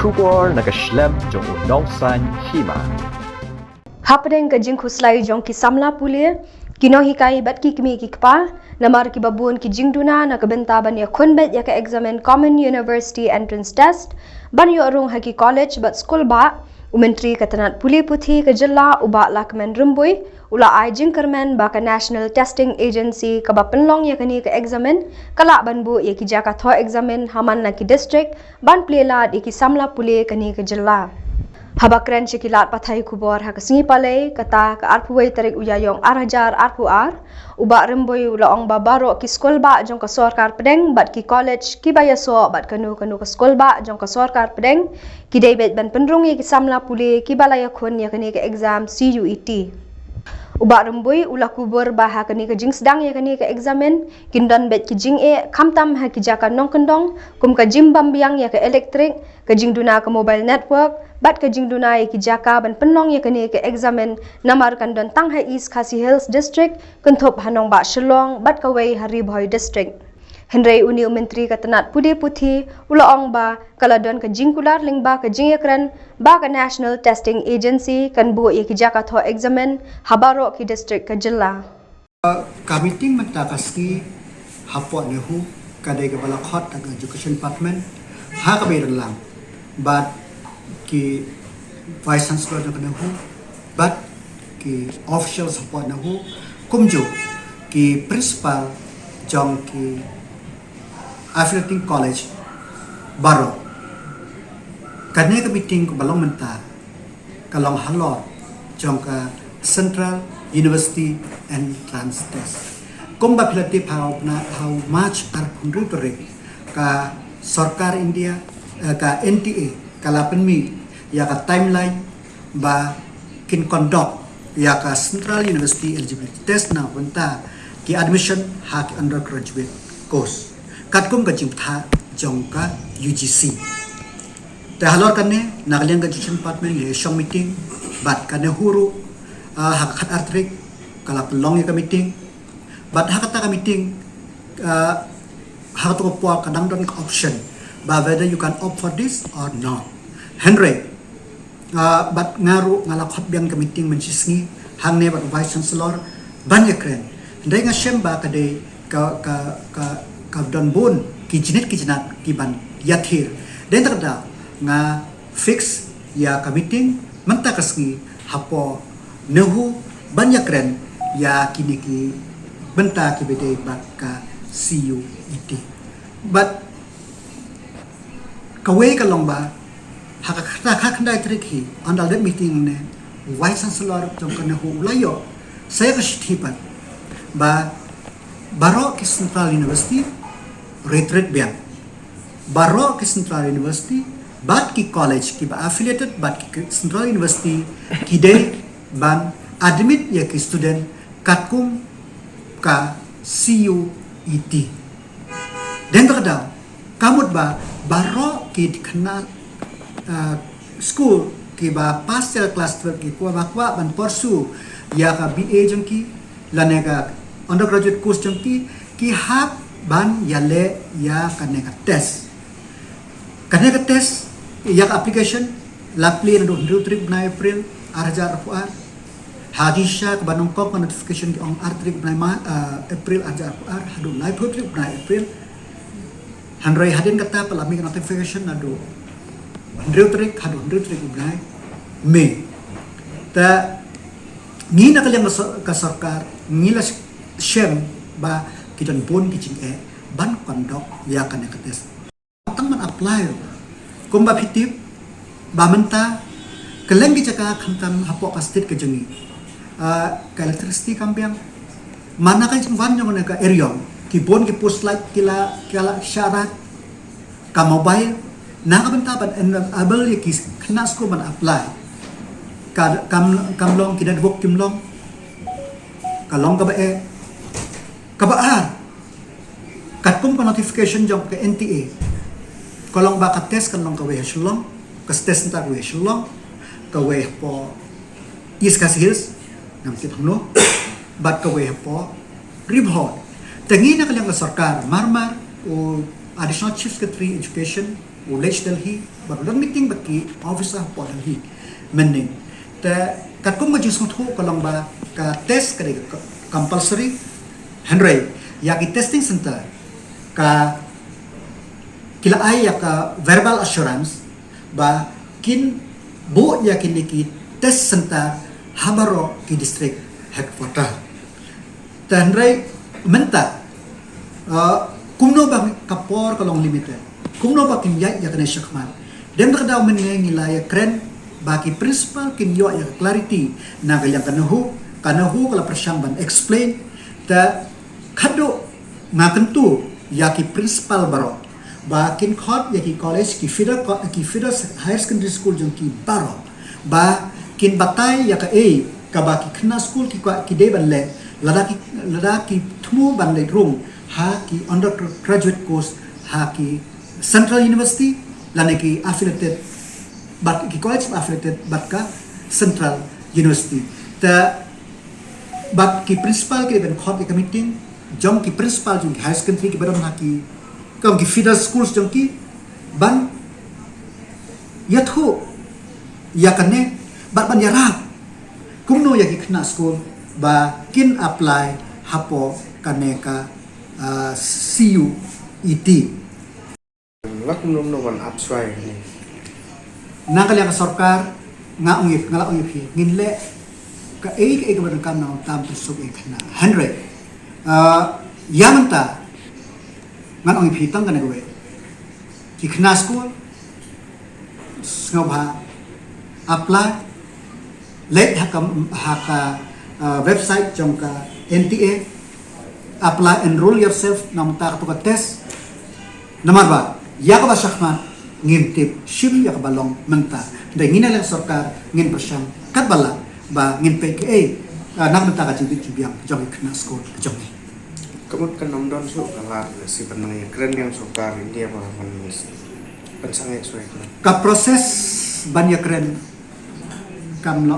Kubor nakaslem jong udongsan hima. Hapdeng kajing khuslai jong ki samla pulia kino hikai bat ki kimi ki kpa namar ki babun ki jingduna na kabenta ban ya khunbet ya ka examen common university entrance test ban yo rung haki college bat school ba umentri katanat puli puthi ke jilla uba lakmen rumbui ula ai jingkermen ba ka national testing agency ka ba penlong ya kani ka examen kala ban bu ya ki jaka tho examen haman na ki district ban plela di ki samla puli kani ka jilla habakren cikilat pathai kubor hakasingi palai kata ka arpuai tarik uyayong arhajar arpuar uba remboi ulaong babaro ki skol ba jong ka sarkar pedeng bat ki college ki bayaso bat kanu ka skol ba jong ka sarkar pedeng ki debet ban penrungi ki samla puli ki balaya khun ya kani ka exam CUET uba remboi ula kubur ba ha kani ka jing sedang ya kani ka examen kindan bet ki jing e khamtam ha ki jaka nong kendong kum ka jim bambiang ya ka elektrik ka jing duna ka mobile network bat ka jing duna ya ki jaka ban penong ya kani ka examen namar kandon tanghai east khasi hills district kunthop hanong ba shillong bat ka wei hari bhoi district Henry Uni Menteri Katanat Pudi Puthi ulaong ba kaladon ka jingkular lingba ka jingekran ba ka National Testing Agency kan bu ya ki jaka tho examen habaro ki district ka jilla meeting mentakaski hapo nehu kadai ka balakhat ang education department ha ka bayran lang but ki vice chancellor na nehu but ki official support nehu kumjo ki principal jong ki affiliating college baro kadne ka meeting ko balong menta kalong halor jong ka Central University Entrance Test kumba pilati how much are pundutori ka sarkar India ka NTA kalapenmi ya ka timeline ba kin conduct ya ka Central University eligibility test na punta ki admission ha ki undergraduate course katkum ka jingtha jongka UGC te halor kanne nagalian ka education department le shong meeting bat kanne huru hakat artrik kala pelong ka meeting bat hakata ka meeting hakato po kadang don option ba whether you can opt for this or not Henry bat ngaru ngalakot biang ka meeting mensisngi hangne bat vice chancellor banyakren ndai nga shemba kade ka don bun ki jinit ki ban yathir den takda nga fix ya ka meeting mentakasngi hapo nehu banyakren ya kini ki benta ki bede baka CUET but kawai kalong ba hakakandai triki andal de meeting ne vice chancellor jong kana hu ulayo saya kashipat ba baro ki Central University retreat biang baro ki Central University bat ki college ki ba affiliated bat ki Central University ki de ban admit ya ki student katkum ka CUET den takda kamut ba baro ki kena school ki ba pass class 12 ki ko bakwa ban pursue ya ka BA jong ki lanega undergraduate course jong ki hap ban yale ya kaneka test ya application lapli na do trip na April arjar puar hadisha ka banong ko notification ki ong artrip na April arjar puar hadu live trip na April handrai hadin kata palami notification na do trip na May ta ni na kalyang ka sarkar ngila shem ba kitan pun kicing ban kondok ya kan ka test tang man apply kumba pitip ba menta keleng ki jaka khantam hapo ka state ka jengi ka electricity kampiang mana kan jingwan yang ka area ki bon ki post light kila syarat ka mobile na ka benta ban able ki kena sko man apply ka kamlong kidan bok kimlong kalong ka ba kabaar katkum pa notification jong ka NTA kolong ba ka test kalong ka we shulong ka test ta we shulong ka we po East Khasi Hills nam sit hno bat ka we po ribhot tangi na kalyang ka sarkar marmar o additional chief secretary education College Delhi baru meeting baki officer po Delhi mening ta kat kum maju sothu kolong ba ka test kare compulsory Henry ya ki testing center ka kila ay ya ka verbal assurance ba kin bu ya kin ki test center habaro ki district headquarter ta Henry menta kumno ba kapor kolong limited kumno ba kin ya kana syakman dem daw men ngilaya kren baki principal kin yo ya clarity na kaya kanahu kala persyang ban explain ta khado ngakentu ya ki principal baro bakin khot ya ki college ki feeder higher secondary school jong ki baro ba kin batai ya ka ka baki khna school ki de ban le lada ki thmu ban le room ha ki undergraduate course ha ki Central University lane ki affiliated but ki college affiliated but ka Central University ta but ki principal ki ben khot ki meeting jom ki principal jong high secondary ki baram ki kam ki feeder schools jong ki ban yathu yakane ban yarap kumno ya ki khna school ba kin apply hapo kaneka CUET Wak belum naman upsway ni. Nangkali ang sarkar nga ungip nginle ka ka barang kam na tam tusog na Henry yamanta nga ungip hitang kana gawe ki khna school ngobha apply let haka website jong ka NTA apply enroll yourself nam ta ka test namar ba ya ka ba syakman ngintip shim ya ka balong menta dai ngina lang sarkar ngin persyang kat bala ba ngin PKA nak menta ka jibit jibyang jong ikna school jong ni Kamut kan nomdon so kalar si penang keren yang sukar India malah manis pensangnya suai ka proses banyak keren kam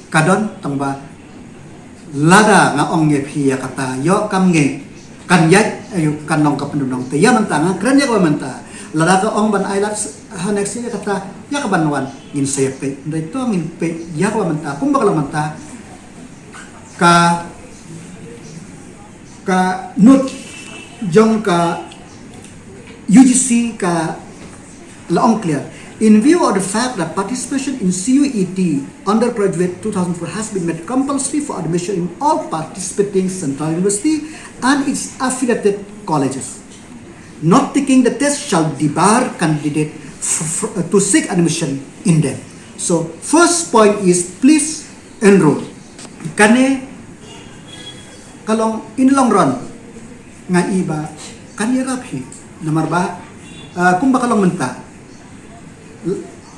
kadon tangba lada nga ong ye phi ya kata yo kam nge kan yat ayu kan nong ka pendudong te ya menta nga keren ya ka menta lada ka ong ban ailat hanex ya kata ya ka banwan ngin sepe ndai to ngin pe ya ka menta kum bakal menta ka nut jong ka UGC ka laong clear. In view of the fact that participation in CUET undergraduate 2004 has been made compulsory for admission in all participating Central University and its affiliated colleges, not taking the test shall debar candidate to seek admission in them. So first point is please enroll. Kane kalong in long run nga iba kanira phi namar ba kung bakalong menta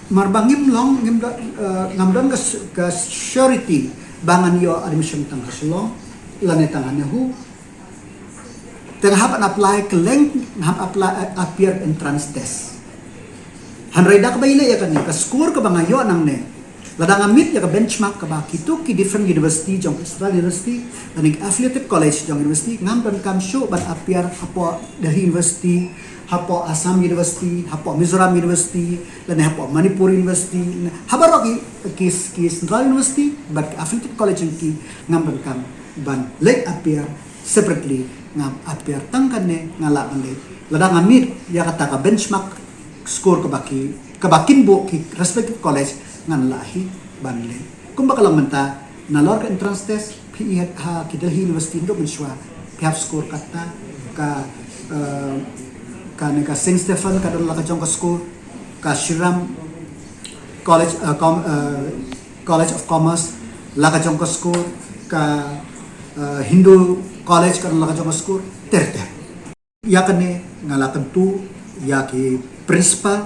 marbangim long ngamdon ka surety bangan yo admission tang haslong lanetang hanehu terhap apply keleng hap apply appear entrance test hanray dak bayle ya kan ka score ka bangayo nang ne ladang amit ya ka benchmark ka ba kitu ki different university jong Central University dan affiliated college jong university ngam dan kam show ban appear hapo Delhi University hapo Assam University hapo Mizoram University dan hapo Manipur University habaro ki Central University but affiliated college ki ngam dan kam ban late appear separately ngam appear tangkane ngala le ladang amit ya kata ka benchmark score ka bakin bo ki respective college ngan lahi banle kung baka lang menta na lor ka entrance test PE ha ki Delhi University ndo menswa pihak score kata ka ka Saint Stephen ka dala ka jong ka score ka Shriram College College of Commerce la ka jong ka score ka Hindu College ka dala ka jong ka score ter ya kane ngalakan tu ya ki principal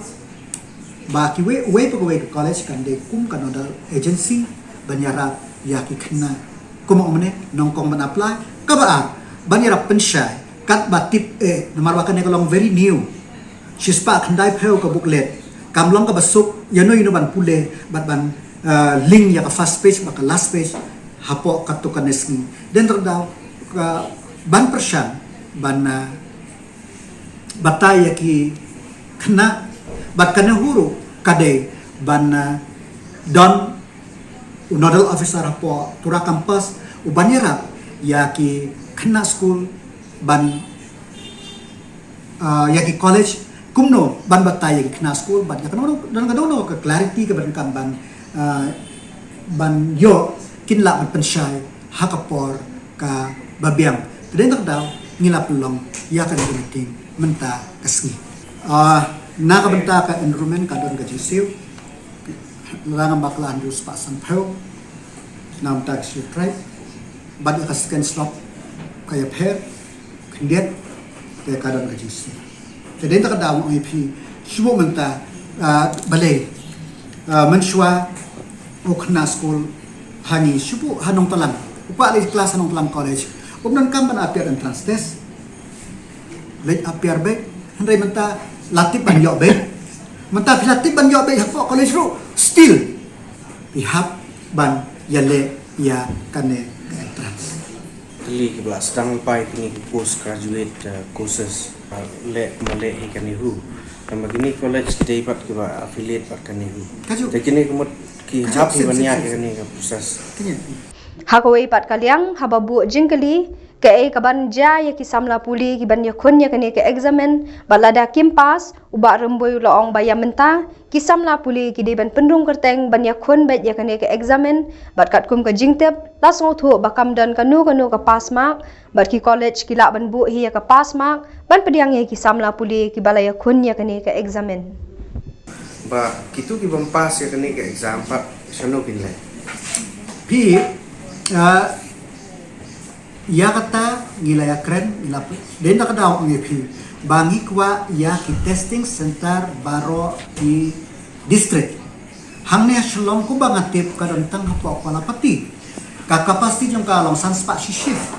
baki we college kan de kum kan ada agency banyara ya ki khna kum omne nongkong man apply ka ba banyara pensyai kat batip nomor wakan kalong very new shispa khandai pheu ka booklet kamlong ka basuk yano ban pule bat ban link ya ka first page baka last page hapo katu kanesni den terdaw ka ban persyan ban batay ya ki kena bat kana huru kade ban don nodal officer po tura kampus ubanyera ya ki kena school ban ya ki college kumno ban batay kena school ban ya kano dan kano ka clarity ka ban kan ban yo kinla ban pensyai hakapor ka babiang tadeng tak daw ngilap long ya kan meeting menta kasni na ka benta ka enrollment ka don ka jisiu langan bakalan dus pak sampel nam tax tribe bad ka scan slot kaya pair kendiat kaya ka don ka jisiu tadeng tak daw ang IP subo menta balay menshwa okna school hani subo hanong talang upa li kelas hanong talang college umnan kan ban appear entrance test late appear back handai menta latip ban yo back menta latip ban yo back hapo college ro still ihap ban yale ya kane entrance Tili kibla sedang pai kini postgraduate courses le male ikanihu. Nama kini college day pat kiba affiliate pat kanihu. Kaju. Jadi kini kemud ki hap ibanya kini ka proses. kenya Hakawai pat kaliang hababu jingkali ke kaban ja ya ki samla puli ki ban ya khon ya kene ke examen balada kimpas uba remboy laong bayam menta ki samla puli ki de ban pendung kerteng ban ya khon bet ya kene ke examen bat kat kum ka jingtep lasong thu bakam dan kanu ka pass mark bat ki college ki la ban bu hi ya ka pass mark ban pediang ya ki samla puli ki balaya khon ya kene ke examen Ba kitu ki bampas ya kini ke exam pat sano kinle. pi ya kata ngilaya keren ngilap den tak daw ang ip bangi kwa ya ki testing center baro di district hangnya shalom ko bangatip kadang tang hapo pala pati kakapasti jong kalong sanspa si shift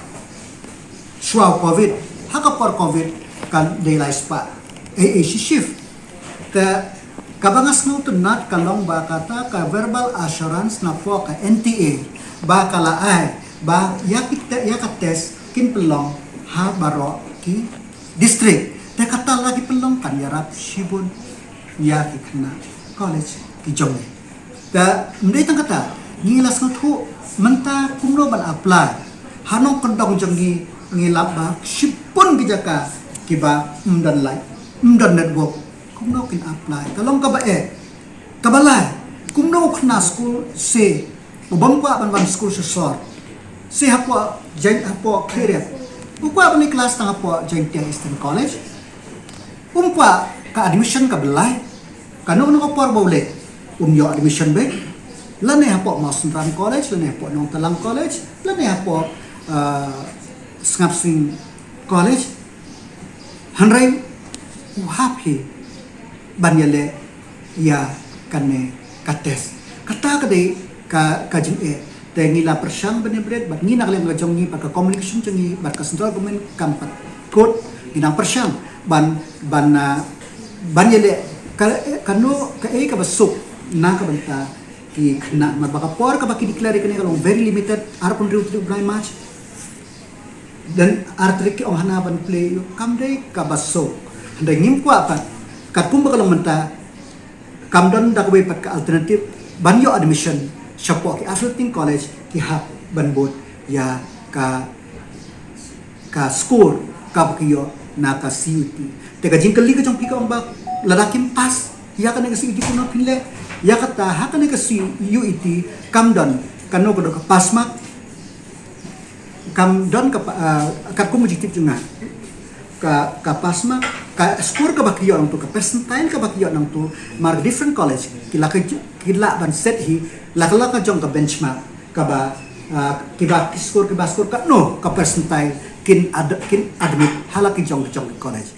shwa covid hakapor covid kan delay spa si shift ka kabangas no to not kalong ba kata ka verbal assurance na po ka NTA ba kala ay ba ya test kin pelong ha baro ki district te kata lagi pelong kan yarap shibun ya ki kena college ki jong ta ndai tang kata ngilas no thu menta kumno ban apply hanong kondong jongi ngilap ba shipun ki jaka ki ba mdan network kumno kin apply kalong ka ba kabalay kumno kena school se ubang pa ban school sa sor si hapo jeng hapo career upwa ban kelas tang hapo jeng tiang Eastern College umpa ka admission ka belai kanu no por bole yo admission be lane hapo Mausentran College lane hapo Nong Talang College lane hapo Skapsing College hanrai happy banyale ya kane kates kata kade ka jing ngila persyang bener-bener bat ngina kalian ngajong ni pat ka communication jengi bat ka central government kampat code ginang persyang ban yele kanu ka ka basuk na ka banta ki kena mabaka por ka baki declare kani kalong very limited arpon riu blind match dan artrik ong hanaban play kamdai ka basuk handai ngim ko apa kat pum kalong menta kamdon dakwe pat ka alternative banyo admission Siapa ki affiliating college ki hap banbot ya ka score ka kiyo na ka CUT teka jingkali ka jong pika ombak ladakim pas ya ka nga CUT kuno pinle ya kata ha ka nga CUT kamdon kano ko ka pasmak kamdon ka kumujitip junga ka pasmak ka score ka bakiyo nang to ka percentile ka bakiyo nang to mar different college kila ban set hi lakala ka jong ka benchmark ka ba kiba score ka no ka percentile kin admit halaki jong college